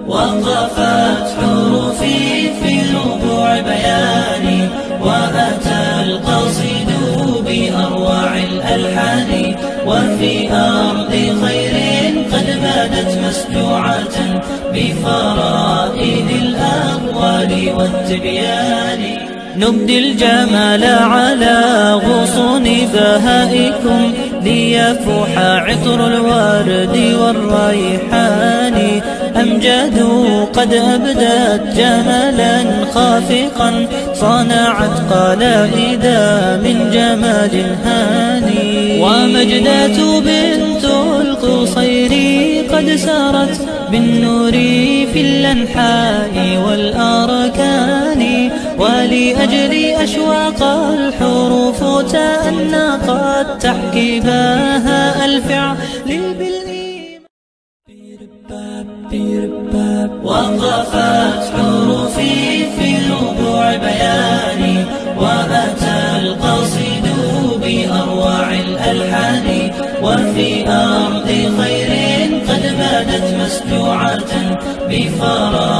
وقفت حروفي في ربوع بياني، وأتى القصيد بأروع الألحان، وفي أرض خير قد بادت مسجوعة بفرائد الأقوال والتبيان. نبدي الجمال على غصون بهائكم، ليفوح عطر الورد والريحان. أمجاد قد أبدت جمالا خافقا، صنعت قلائد من جمال هاني. ومجدات بنت القصير قد سارت بالنور في الأنحاء والأركان، ولأجل أشواق الحروف تأنقت تحكي بها الفعل بالإيمان. وقفت حروفي في ربوع بياني، وأتى القصيد بأروع الألحان، وفي أرض خير قد بادت مسجوعة بفرائد